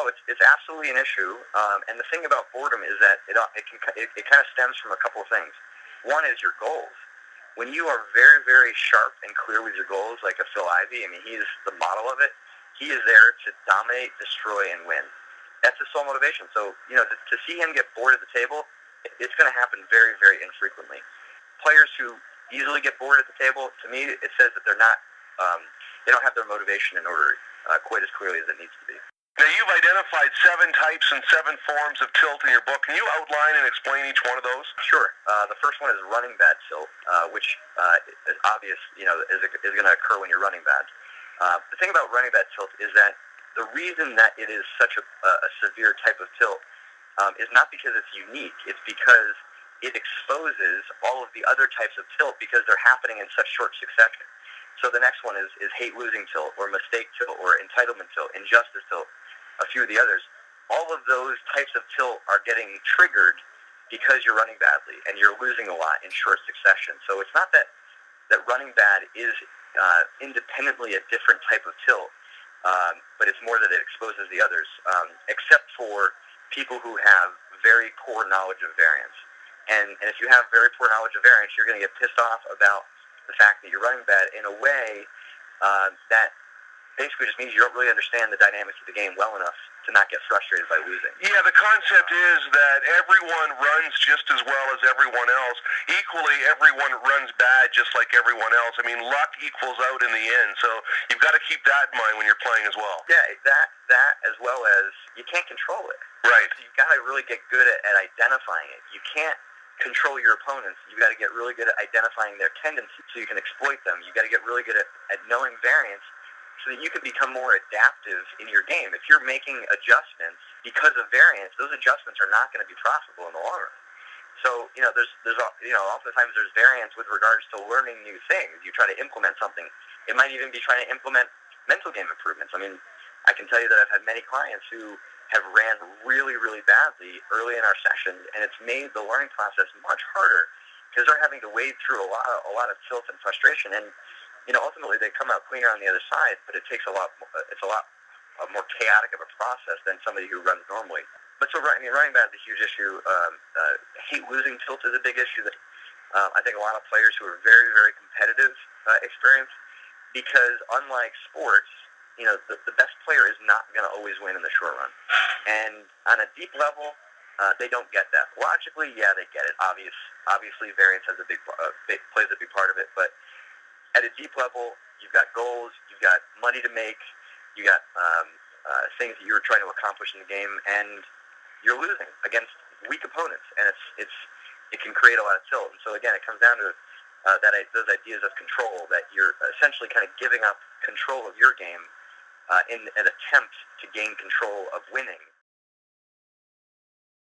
Oh, it's absolutely an issue. And the thing about boredom is that it kind of stems from a couple of things. One is your goals. When you are very, very sharp and clear with your goals, like a Phil Ivey, I mean, he's the model of it. He is there to dominate, destroy, and win. That's his sole motivation. So, to see him get bored at the table, it's going to happen very, very infrequently. Players who easily get bored at the table, to me, it says that they don't have their motivation in order quite as clearly as it needs to be. Now, you've identified 7 types and 7 forms of tilt in your book. Can you outline and explain each one of those? Sure. The first one is running bad tilt, which is obvious, is going to occur when you're running bad. The thing about running bad tilt is that the reason that it is such a severe type of tilt is not because it's unique. It's because it exposes all of the other types of tilt because they're happening in such short succession. So the next one is hate-losing tilt, or mistake tilt, or entitlement tilt, injustice tilt, a few of the others. All of those types of tilt are getting triggered because you're running badly and you're losing a lot in short succession. So it's not that running bad is independently a different type of tilt, but it's more that it exposes the others, except for people who have very poor knowledge of variance. And if you have very poor knowledge of variance, you're going to get pissed off about the fact that you're running bad in a way that basically just means you don't really understand the dynamics of the game well enough to not get frustrated by losing. Yeah, the concept is that everyone runs just as well as everyone else. Equally, everyone runs bad just like everyone else. I mean, luck equals out in the end, so you've got to keep that in mind when you're playing as well. Yeah, that as well as you can't control it. Right. So you've got to really get good at identifying it. You can't control your opponents. You've got to get really good at identifying their tendencies so you can exploit them. You've got to get really good at knowing variance so that you can become more adaptive in your game. If you're making adjustments because of variance, those adjustments are not going to be profitable in the long run. So, there's oftentimes there's variance with regards to learning new things. You try to implement something. It might even be trying to implement mental game improvements. I mean, I can tell you that I've had many clients who have ran really, really badly early in our sessions, and it's made the learning process much harder because they're having to wade through a lot of tilt and frustration. And ultimately they come out cleaner on the other side, but it's a lot more chaotic of a process than somebody who runs normally. But so, running bad is a huge issue. Hate-losing tilt is a big issue that I think a lot of players who are very, very competitive experience, because unlike sports, the best player is not going to always win in the short run. And on a deep level, they don't get that. Logically, yeah, they get it. Obviously, variance has plays a big part of it, but at a deep level, you've got goals, you've got money to make, you got things that you're trying to accomplish in the game, and you're losing against weak opponents, and it can create a lot of tilt. And so again, it comes down to those ideas of control, that you're essentially kind of giving up control of your game in an attempt to gain control of winning.